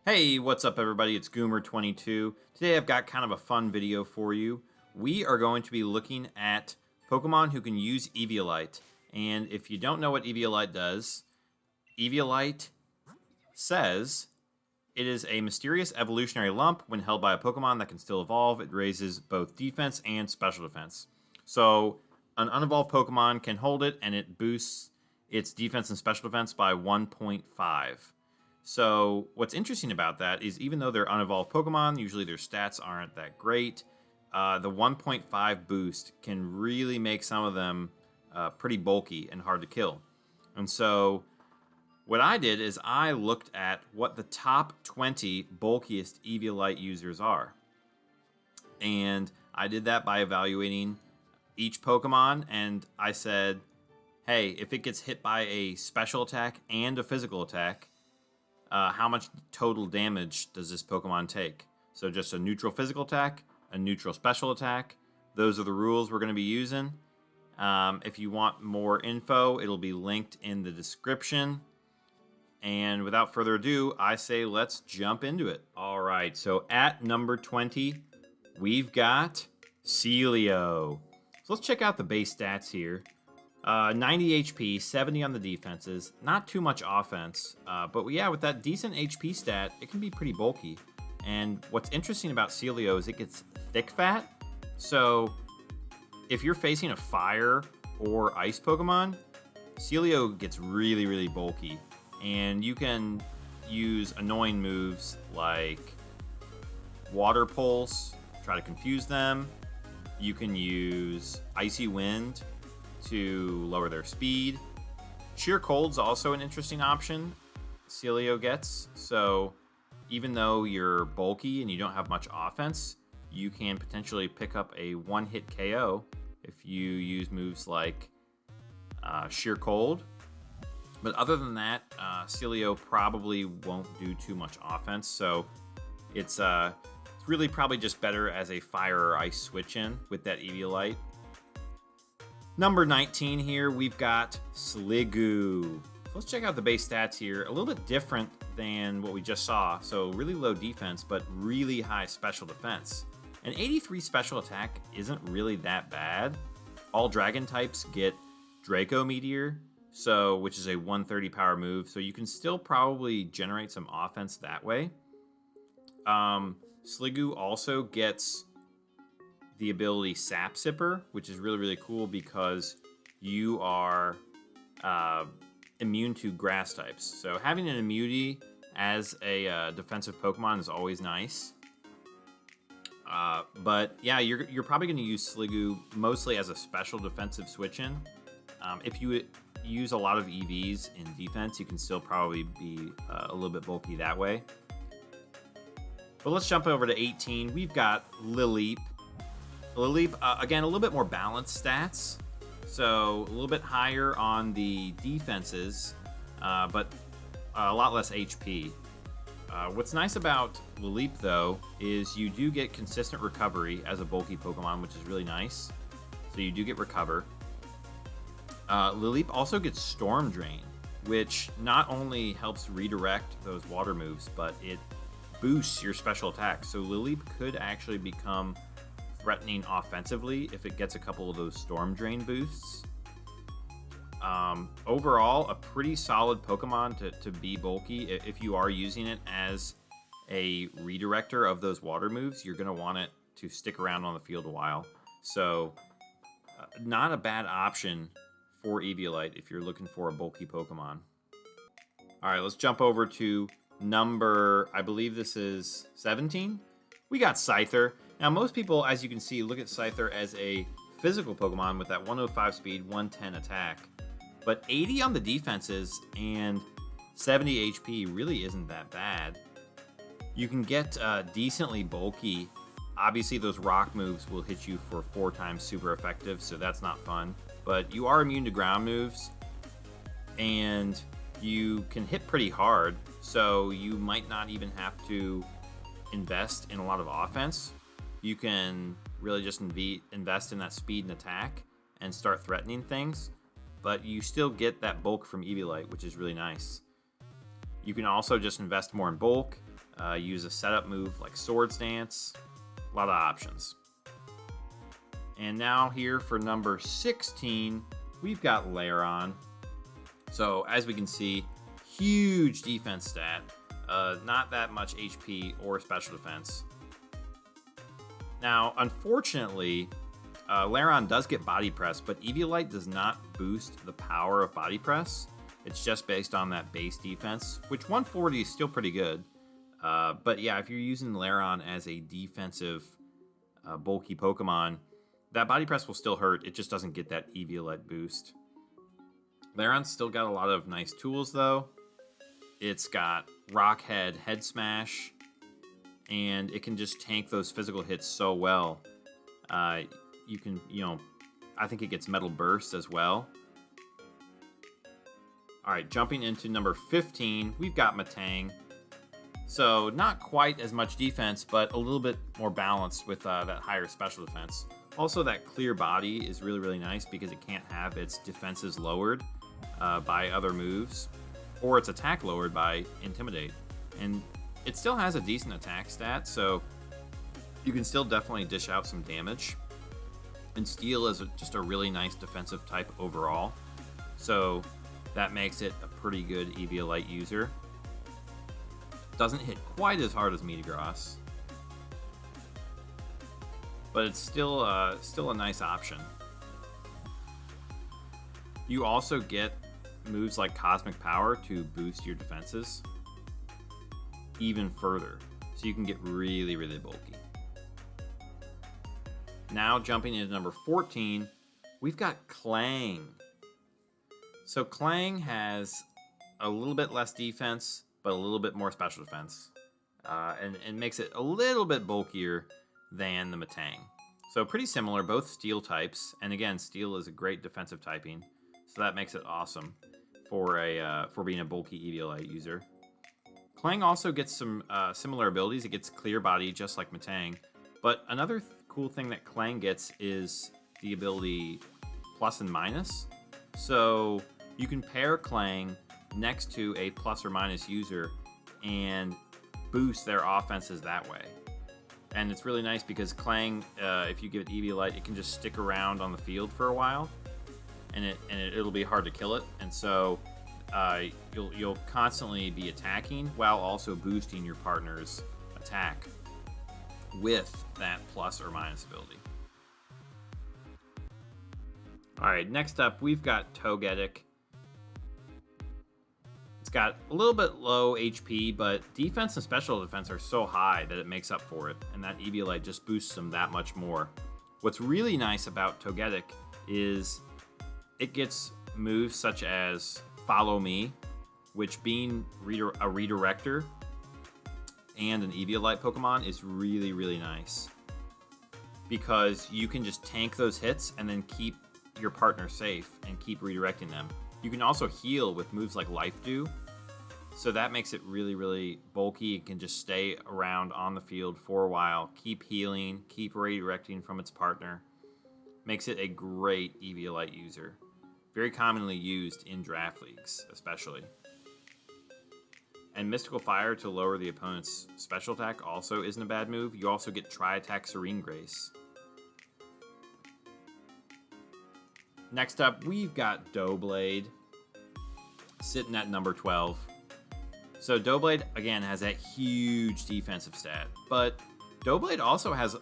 Hey, what's up everybody? It's Goomer22. Today I've got kind of a fun video for you. We are going to be looking at Pokemon who can use eviolite. And if you don't know what eviolite does, eviolite says it is a mysterious evolutionary lump. When held by a Pokemon that can still evolve, it raises both defense and special defense. So an unevolved Pokemon can hold it and it boosts its defense and special defense by 1.5. So what's interesting about that is even though they're unevolved Pokemon, usually their stats aren't that great, the 1.5 boost can really make some of them pretty bulky and hard to kill. And so what I did is I looked at what the top 20 bulkiest eviolite users are. And I did that by evaluating each Pokemon, and I said, hey, if it gets hit by a special attack and a physical attack, how much total damage does this Pokemon take? So just a neutral physical attack, a neutral special attack. Those are the rules we're going to be using. If you want more info, it'll be linked in the description. And without further ado, I say let's jump into it. All right, so at number 20, we've got Celio. So let's check out the base stats here. 90 HP, 70 on the defenses, not too much offense, but yeah, with that decent HP stat, it can be pretty bulky. And what's interesting about Celio is it gets thick fat, so if you're facing a fire or ice Pokemon, Celio gets really bulky, and you can use annoying moves like Water Pulse, try to confuse them. You can use Icy Wind to lower their speed. Sheer Cold's also an interesting option Celio gets. So even though you're bulky and you don't have much offense, you can potentially pick up a one-hit KO if you use moves like Sheer Cold. But other than that, Celio probably won't do too much offense. So it's really probably just better as a fire or ice switch-in with that eviolite. Number 19 here, we've got Sligu. Let's check out the base stats here. A little bit different than what we just saw. So really low defense, but really high special defense. An 83 special attack isn't really that bad. All dragon types get Draco Meteor, which is a 130 power move. So you can still probably generate some offense that way. Sligu also gets the ability Sap Sipper, which is really cool because you are immune to grass types. So having an immunity as a defensive Pokemon is always nice. But yeah, you're probably going to use Sligu mostly as a special defensive switch-in. If you use a lot of EVs in defense, you can still probably be a little bit bulky that way. But let's jump over to 18. We've got Lileep. Lileep, again, a little bit more balanced stats, so a little bit higher on the defenses, but a lot less HP. What's nice about Lileep, though, is you do get consistent recovery as a bulky Pokemon, which is really nice. So you do get recover. Lileep also gets Storm Drain, which not only helps redirect those water moves, but it boosts your special attack. So Lileep could actually become threatening offensively if it gets a couple of those Storm Drain boosts. Overall, a pretty solid Pokemon to be bulky. If you are using it as a redirector of those water moves, you're going to want it to stick around on the field a while. So not a bad option for eviolite if you're looking for a bulky Pokemon. All right, let's jump over to number, I believe this is 17. We got Scyther. Now, most people, as you can see, look at Scyther as a physical Pokemon with that 105 speed, 110 attack. But 80 on the defenses and 70 HP really isn't that bad. You can get decently bulky. Obviously, those rock moves will hit you for 4 times super effective, so that's not fun. But you are immune to ground moves, and you can hit pretty hard, so you might not even have to invest in a lot of offense. You can really just invest in that speed and attack and start threatening things, but you still get that bulk from eviolite, which is really nice. You can also just invest more in bulk, use a setup move like Swords Dance. A lot of options. And now here for number 16, we've got Lairon. So as we can see, huge defense stat. Not that much HP or special defense. Now, unfortunately, Lairon does get Body Press, but Eviolite does not boost the power of Body Press. It's just based on that base defense, which 140 is still pretty good. But yeah, if you're using Lairon as a defensive bulky Pokemon, that Body Press will still hurt. It just doesn't get that Eviolite boost. Lairon's still got a lot of nice tools, though. It's got Rock Head, Head Smash, and it can just tank those physical hits so well. You can, I think it gets Metal Burst as well. All right, jumping into number 15, we've got Matang. So not quite as much defense, but a little bit more balanced with that higher special defense. Also, that clear body is really, really nice because it can't have its defenses lowered by other moves, or its attack lowered by Intimidate. And it still has a decent attack stat, so you can still definitely dish out some damage. And Steel is just a really nice defensive type overall, so that makes it a pretty good Eviolite user. Doesn't hit quite as hard as Metagross, but it's still a nice option. You also get moves like Cosmic Power to boost your defenses even further, so you can get really, really bulky. Now jumping into number 14, we've got Clang. So Clang has a little bit less defense, but a little bit more special defense, and makes it a little bit bulkier than the Matang. So pretty similar, both Steel types, and again, Steel is a great defensive typing, so that makes it awesome for being a bulky Eviolite user. Clang also gets some similar abilities. It gets Clear Body just like Matang, but another cool thing that Clang gets is the ability Plus and Minus. So you can pair Clang next to a plus or minus user and boost their offenses that way. And it's really nice because Clang, if you give it Eviolite, it can just stick around on the field for a while, and it'll be hard to kill it. And so you'll constantly be attacking while also boosting your partner's attack with that plus or minus ability. All right, next up we've got Togetic. It's got a little bit low HP, but defense and special defense are so high that it makes up for it, and that Eviolite just boosts them that much more. What's really nice about Togetic is it gets moves such as Follow Me, which being a redirector and an Eviolite Pokemon is really, really nice because you can just tank those hits and then keep your partner safe and keep redirecting them. You can also heal with moves like Life Dew, so that makes it really, really bulky. It can just stay around on the field for a while, keep healing, keep redirecting from its partner. Makes it a great Eviolite user. Very commonly used in draft leagues, especially. And Mystical Fire to lower the opponent's special attack also isn't a bad move. You also get Tri-Attack Serene Grace. Next up, we've got Doe Blade, sitting at number 12. So Doe Blade, again, has that huge defensive stat, but Doe Blade also has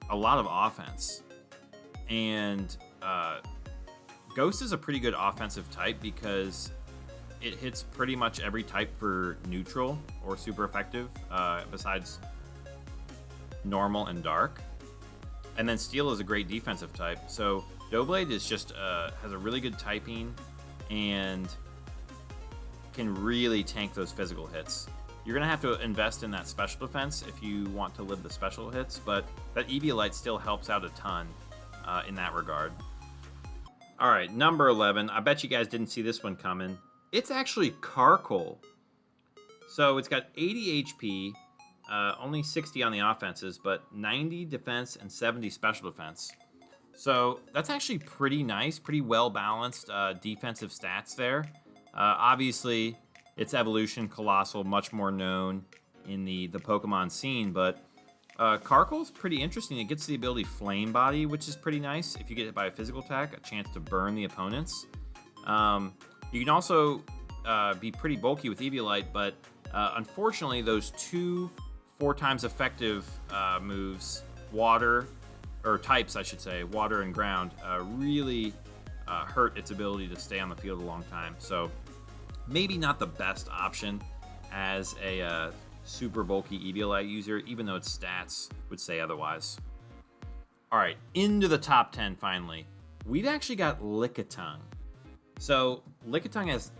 a lot of offense. And Ghost is a pretty good offensive type because it hits pretty much every type for neutral or super effective, besides normal and dark. And then Steel is a great defensive type. So Doe Blade is just has a really good typing and can really tank those physical hits. You're going to have to invest in that special defense if you want to live the special hits, but that Eviolite still helps out a ton in that regard. All right, number 11. I bet you guys didn't see this one coming. It's actually Carkoal. So it's got 80 HP, only 60 on the offenses, but 90 defense and 70 special defense. So that's actually pretty nice, pretty well-balanced defensive stats there. Obviously, its evolution, Colossal, much more known. in the Pokemon scene, but Carkoal's pretty interesting. It gets the ability Flame Body, which is pretty nice. If you get hit by a physical attack, a chance to burn the opponents. You can also be pretty bulky with Eviolite, but unfortunately, those 2 4 times effective moves, water, or types, I should say, water and ground, really hurt its ability to stay on the field a long time. So maybe not the best option as a super bulky Eviolite user, even though its stats would say otherwise. All right, into the top 10 finally. We've actually got Lickitung. So Lickitung has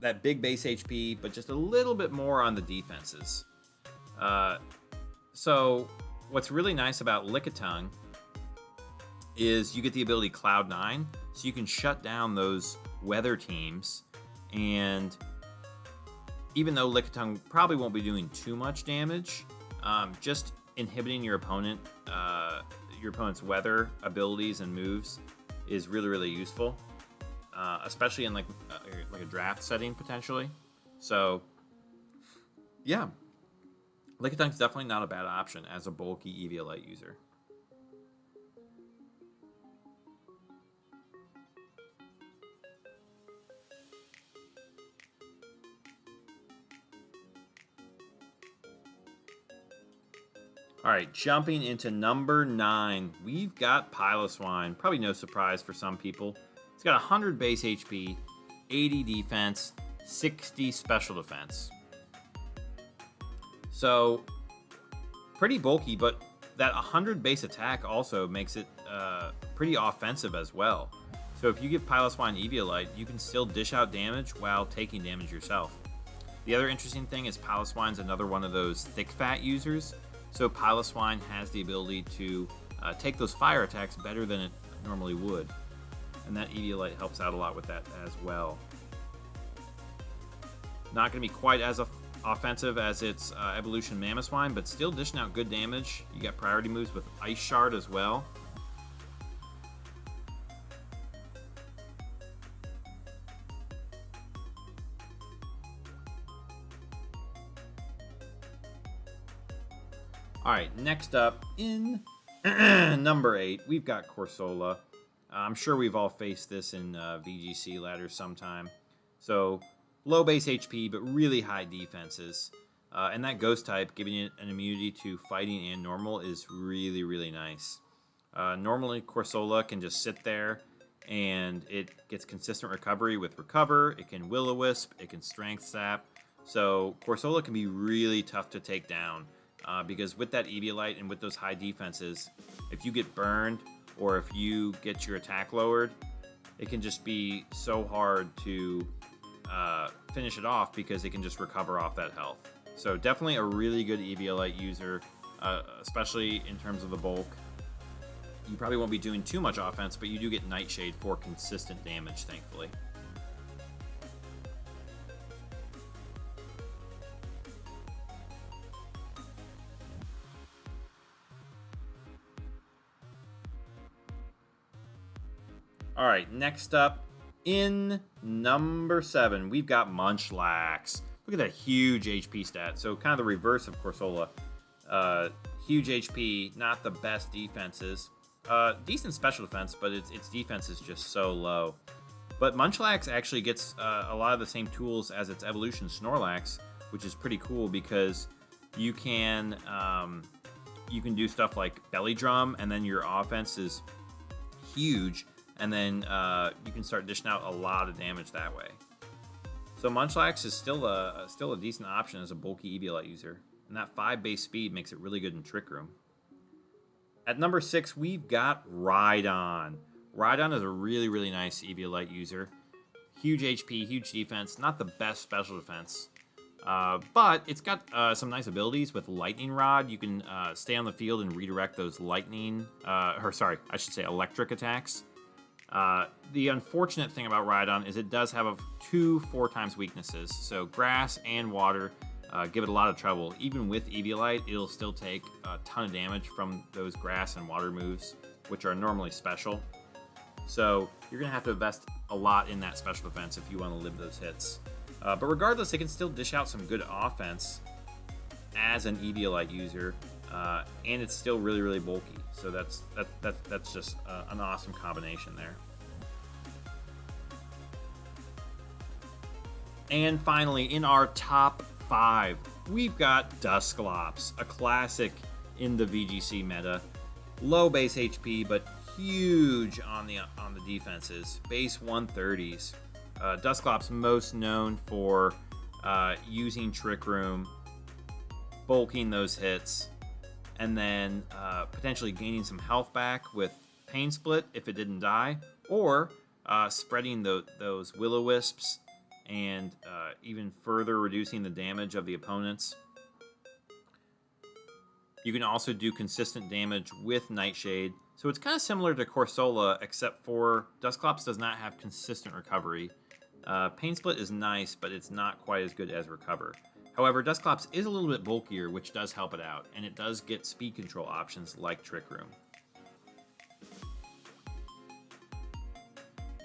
that big base HP, but just a little bit more on the defenses. So what's really nice about Lickitung is you get the ability Cloud9, so you can shut down those weather teams, and even though Lickitung probably won't be doing too much damage, just inhibiting your opponent's weather abilities and moves is really, really useful, especially in like a draft setting potentially. So, yeah, Lickitung's definitely not a bad option as a bulky Eviolite user. All right, jumping into number 9, we've got Piloswine. Probably no surprise for some people. It's got 100 base HP, 80 defense, 60 special defense. So, pretty bulky, but that 100 base attack also makes it pretty offensive as well. So if you give Piloswine Eviolite, you can still dish out damage while taking damage yourself. The other interesting thing is Piloswine's another one of those thick fat users. So Piloswine has the ability to take those fire attacks better than it normally would. And that Eviolite helps out a lot with that as well. Not going to be quite as offensive as its evolution Mamoswine, but still dishing out good damage. You got priority moves with Ice Shard as well. All right, next up in number 8, we've got Corsola. I'm sure we've all faced this in VGC ladders sometime. So low base HP, but really high defenses. And that ghost type, giving it an immunity to fighting and normal, is really, really nice. Normally, Corsola can just sit there, and it gets consistent recovery with Recover. It can Will-O-Wisp. It can Strength Sap. So Corsola can be really tough to take down. Because with that Eviolite and with those high defenses, if you get burned or if you get your attack lowered, it can just be so hard to finish it off because it can just recover off that health. So definitely a really good Eviolite user, especially in terms of the bulk. You probably won't be doing too much offense, but you do get Nightshade for consistent damage, thankfully. All right, next up in number 7, we've got Munchlax. Look at that huge HP stat. So kind of the reverse of Corsola. Huge HP, not the best defenses. Decent special defense, but its defense is just so low. But Munchlax actually gets a lot of the same tools as its evolution Snorlax, which is pretty cool because you can do stuff like Belly Drum, and then your offense is huge. And then you can start dishing out a lot of damage that way. So Munchlax is still a decent option as a bulky Eviolite user. And that 5 base speed makes it really good in Trick Room. At number 6, we've got Rhydon. Rhydon is a really, really nice Eviolite user. Huge HP, huge defense, not the best special defense. But it's got some nice abilities with Lightning Rod. You can stay on the field and redirect those electric attacks. The unfortunate thing about Rhydon is it does have 2 4 times weaknesses. So grass and water give it a lot of trouble. Even with Eviolite, it'll still take a ton of damage from those grass and water moves, which are normally special. So you're going to have to invest a lot in that special defense if you want to live those hits. But regardless, it can still dish out some good offense. as an eviolite user, and it's still really, really bulky. So that's just an awesome combination there. And finally, in our top 5, we've got Dusclops, a classic in the VGC meta. Low base HP, but huge on the defenses. Base 130s. Dusclops most known for using Trick Room, bulking those hits, and then potentially gaining some health back with Pain Split if it didn't die, or spreading those Will-O-Wisps and even further reducing the damage of the opponents. You can also do consistent damage with Nightshade. So it's kind of similar to Corsola, except for Dusclops does not have consistent recovery. Pain Split is nice, but it's not quite as good as Recover. However, Dusclops is a little bit bulkier, which does help it out, and it does get speed control options like Trick Room.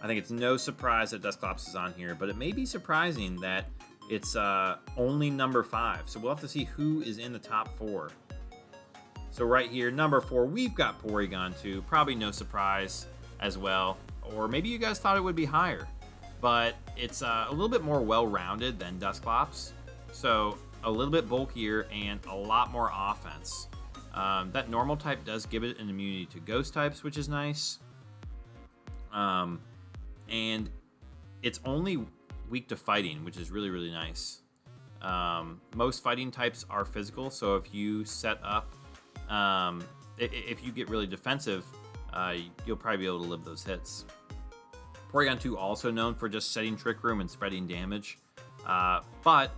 I think it's no surprise that Dusclops is on here, but it may be surprising that it's only number 5. So we'll have to see who is in the top 4. So right here, number 4, we've got Porygon 2. Probably no surprise as well. Or maybe you guys thought it would be higher. But it's a little bit more well-rounded than Dusclops. So a little bit bulkier and a lot more offense. That normal type does give it an immunity to ghost types, which is nice. And it's only weak to fighting, which is really, really nice. Most fighting types are physical, so if you set up, if you get really defensive, you'll probably be able to live those hits. Porygon 2 also known for just setting Trick Room and spreading damage, but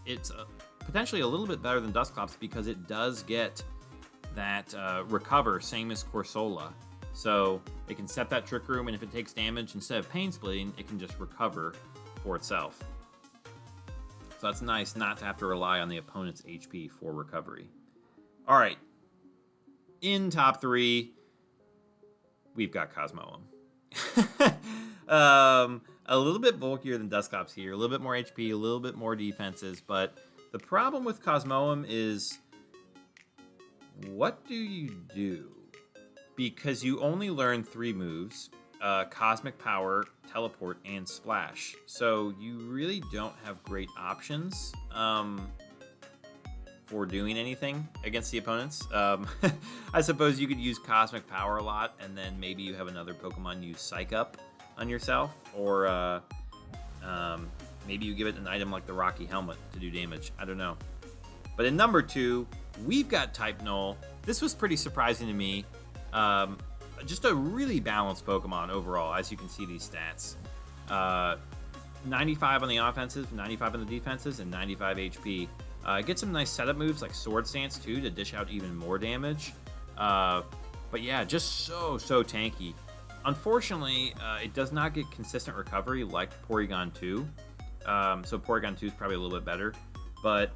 it's potentially a little bit better than Dusclops because it does get that recover, same as Corsola. So it can set that Trick Room, and if it takes damage, instead of Pain Splitting, it can just recover for itself. So that's nice not to have to rely on the opponent's HP for recovery. All right, in top 3, we've got Cosmoem. A little bit bulkier than Dusclops here, a little bit more HP, a little bit more defenses, but the problem with Cosmoem is, what do you do? Because you only learn 3 moves, Cosmic Power, Teleport, and Splash. So you really don't have great options for doing anything against the opponents. I suppose you could use Cosmic Power a lot, and then maybe you have another Pokemon use Psych Up on yourself, or maybe you give it an item like the Rocky Helmet to do damage. I don't know. But in number 2, we've got Type Null. This was pretty surprising to me. Just a really balanced Pokemon overall, as you can see these stats. 95 on the offensive, 95 on the defenses, and 95 HP. Get some nice setup moves like Sword Stance too to dish out even more damage. But yeah, just so tanky. Unfortunately, it does not get consistent recovery like Porygon 2. So Porygon 2 is probably a little bit better. But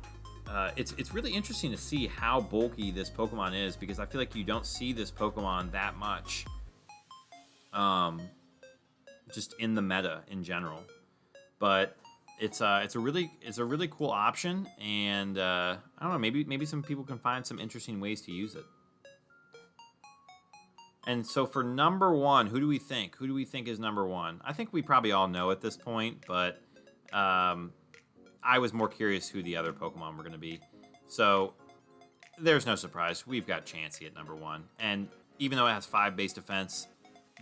it's really interesting to see how bulky this Pokemon is, because I feel like you don't see this Pokemon that much just in the meta in general. But it's a really cool option, and I don't know, maybe some people can find some interesting ways to use it. And so for number 1, who do we think? Who do we think is number 1? I think we probably all know at this point, but I was more curious who the other Pokemon were going to be. So there's no surprise. We've got Chancey at number 1. And even though it has 5 base defense,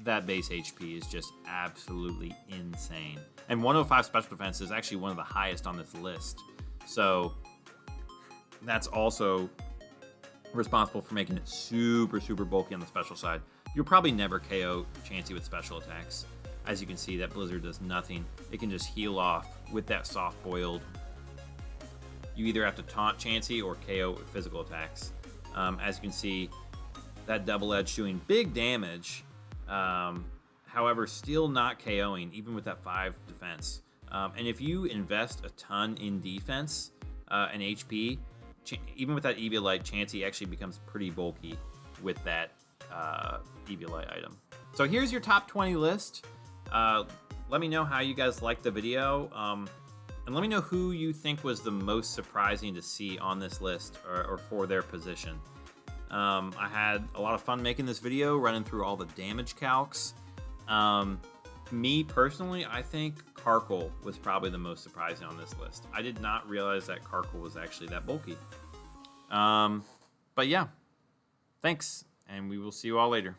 that base HP is just absolutely insane. And 105 special defense is actually one of the highest on this list. So that's also responsible for making it super bulky on the special side. You'll probably never KO Chancey with special attacks. As you can see, that Blizzard does nothing. It can just heal off with that soft boiled. You either have to taunt Chancey or KO with physical attacks. As you can see, that double edge doing big damage. However, still not KOing, even with that 5 defense. And if you invest a ton in defense and HP, even with that eviolite, Chancey actually becomes pretty bulky with that eviolite item. So here's your top 20 list. Let me know how you guys liked the video. And let me know who you think was the most surprising to see on this list or for their position. I had a lot of fun making this video, running through all the damage calcs. Me personally, I think Carkoal was probably the most surprising on this list. I did not realize that Carkoal was actually that bulky. But yeah, thanks, and we will see you all later.